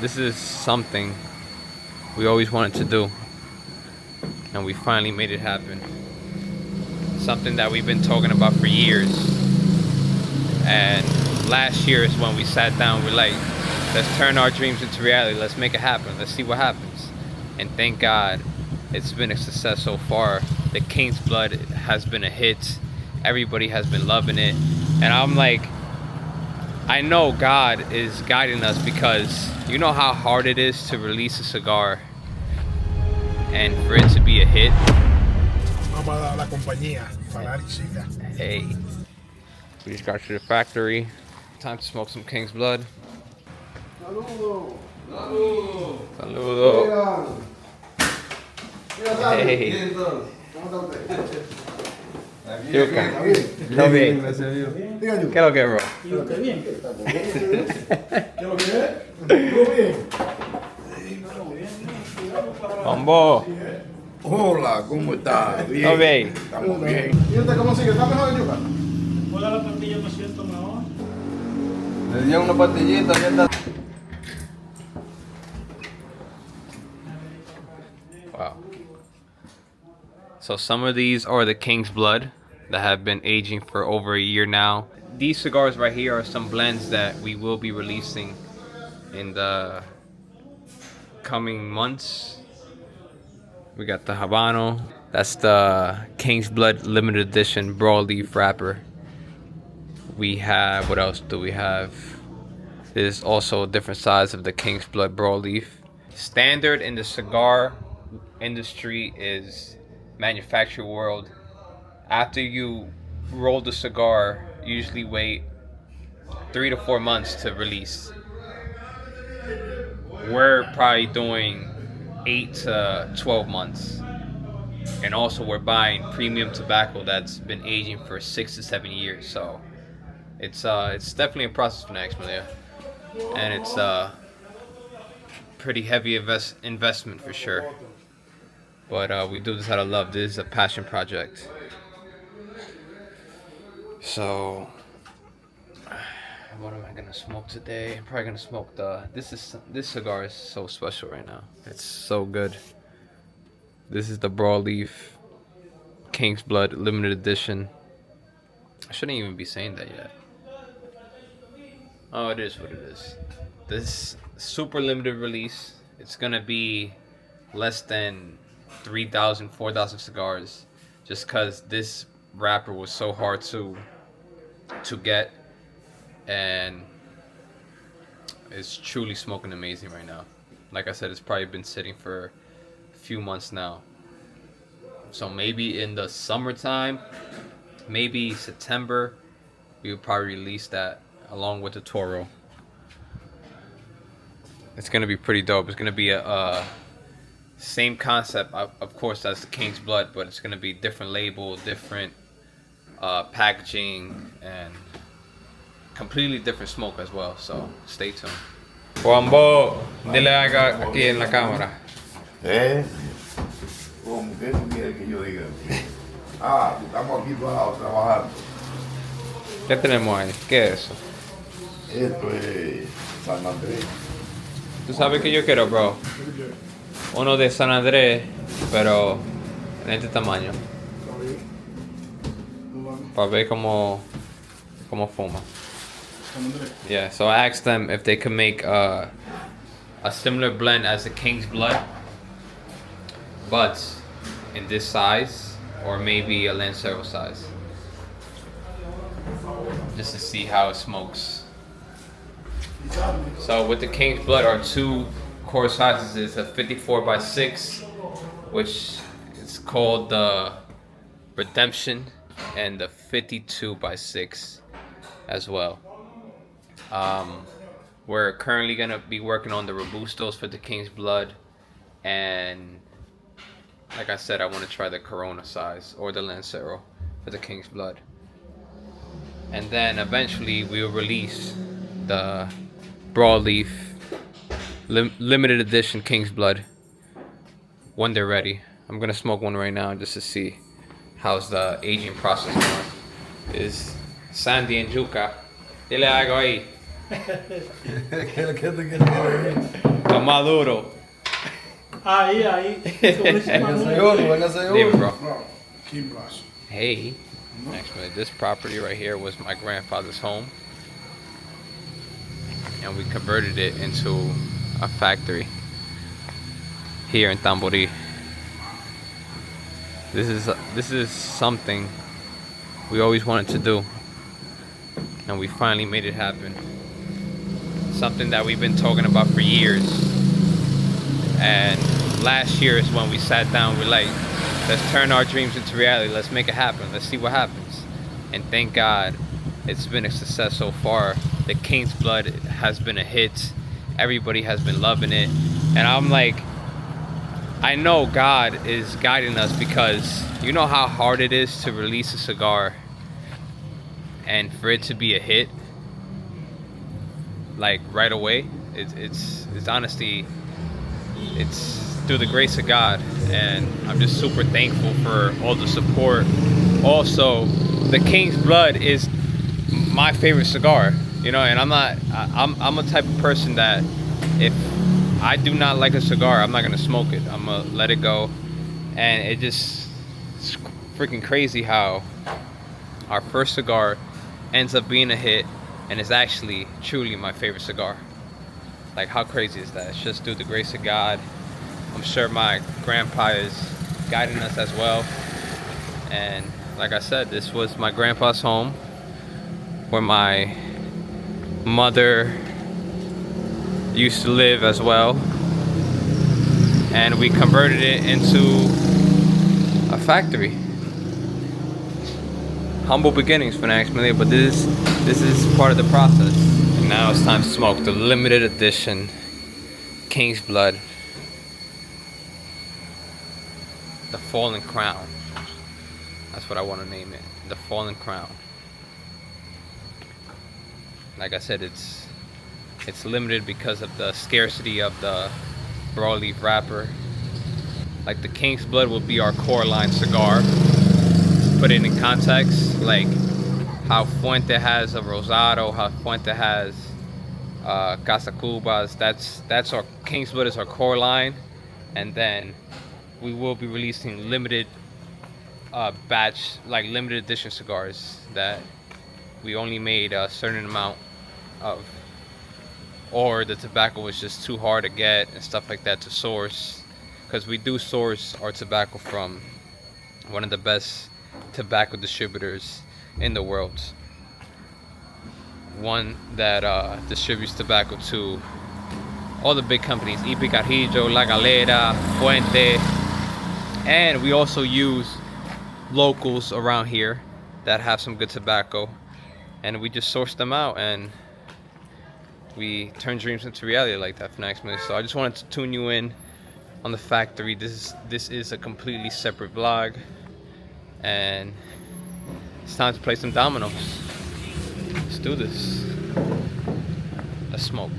This is something we always wanted to do, and we finally made it happen. Something that we've been talking about for years. And last year is when we sat down, we're like, let's turn our dreams into reality. Let's make it happen. Let's see what happens. And thank God it's been a success so far. The King's Blood has been a hit. Everybody has been loving it. And I'm like, I know God is guiding us, because you know how hard it is to release a cigar and for it to be a hit. La compañía, Fanatix. Hey, we just got to the factory. Time to smoke some King's Blood. Saludo. Saludo. Hey. ¿Todo bien? ¿Qué es lo que, bro? Bombo. Hola, ¿cómo está? Bien. ¿Todo bien? Estamos bien. ¿Y usted cómo sigue? ¿Está mejor de yuca? Hola, la pastilla, me siento mejor. Le dio una pastillita, ya está. Wow. So some of these are the King's Blood that have been aging for over a year now. These cigars right here are some blends that we will be releasing in the coming months. We got the Habano. That's the King's Blood limited edition broadleaf wrapper. We have, what else do we have? There's also a different size of the King's Blood broadleaf. Standard in the cigar industry is manufacturer world. After you roll the cigar, you usually wait 3 to 4 months to release. We're probably doing 8 to 12 months. And also we're buying premium tobacco that's been aging for 6 to 7 years. So it's definitely a process for next Malia. And it's pretty heavy investment for sure. But we do this out of love. This is a passion project. So what am I gonna smoke today? I'm probably gonna smoke this cigar is so special right now. It's so good. This is the broadleaf King's Blood limited edition. I shouldn't even be saying that yet. Oh, it is what it is. This super limited release. It's gonna be less than 3,000, 4,000 cigars, just cause this wrapper was so hard to get, and it's truly smoking amazing right now. Like I said, it's probably been sitting for a few months now. So maybe in the summertime, maybe September, we would probably release that along with the Toro. It's gonna be pretty dope. It's gonna be a same concept, of course, as the King's Blood, but it's gonna be different label, different packaging, and completely different smoke as well. So stay tuned. Juanbo, dile algo aquí en la cámara. ¿Cómo que tú quieres que yo diga? Estamos aquí trabajando. ¿Qué tenemos ahí? ¿Qué es eso? Esto es San Andrés. ¿Tú sabes qué yo quiero, bro? Uno de San Andrés, pero en este tamaño. Para ver cómo fuma. Yeah, so I asked them if they could make a similar blend as the King's Blood, but in this size, or maybe a Lancero size, just to see how it smokes. So with the King's Blood, our two core sizes is a 54x6, which is called the Redemption, and the 52x6 as well. We're currently gonna be working on the Robustos for the King's Blood, and like I said, I want to try the Corona size or the Lancero for the King's Blood. And then eventually we will release the broadleaf limited edition King's Blood when they're ready. I'm gonna smoke one right now just to see how's the aging process going. Is Sandy and Yuka. Dile algo ahí. ¿Qué te quieres decir? Maduro. Ahí. David, bro. No, King Plus. Hey, actually, this property right here was my grandfather's home, and we converted it into a factory here in Tambori. This is something we always wanted to do, and we finally made it happen. Something that we've been talking about for years, and last year is when we sat down. We're like, let's turn our dreams into reality. Let's make it happen. Let's see what happens. And thank God, it's been a success so far. The King's Blood has been a hit. Everybody has been loving it, and I'm like, I know God is guiding us, because you know how hard it is to release a cigar and for it to be a hit, like right away. It's honestly, it's through the grace of God, and I'm just super thankful for all the support. Also, the King's Blood is my favorite cigar, you know, and I'm a type of person that if I do not like a cigar, I'm not gonna smoke it. I'm gonna let it go. And it's freaking crazy how our first cigar ends up being a hit, and it's actually truly my favorite cigar. Like, how crazy is that? It's just through the grace of God. I'm sure my grandpa is guiding us as well. And like I said, this was my grandpa's home, where my mother used to live as well, and we converted it into a factory. Humble beginnings, Fanatix Factory, but this is part of the process. And now it's time to smoke the limited edition King's Blood, the Fallen Crown. That's what I want to name it, the Fallen Crown. Like I said, it's limited because of the scarcity of the broadleaf wrapper. Like, the King's Blood will be our core line cigar. To put it in context, like how Fuente has a Rosado, how Fuente has Casa Cubas, that's our King's Blood is our core line. And then we will be releasing limited batch, like limited edition cigars that we only made a certain amount of, or the tobacco was just too hard to get and stuff like that to source, because we do source our tobacco from one of the best tobacco distributors in the world, one that distributes tobacco to all the big companies, Y Picarrillo, La Galera, Fuente, and we also use locals around here that have some good tobacco, and we just source them out, and we turn dreams into reality like that for next minute. So I just wanted to tune you in on the factory. This is a completely separate vlog, and it's time to play some dominoes. Let's do this. Let's smoke.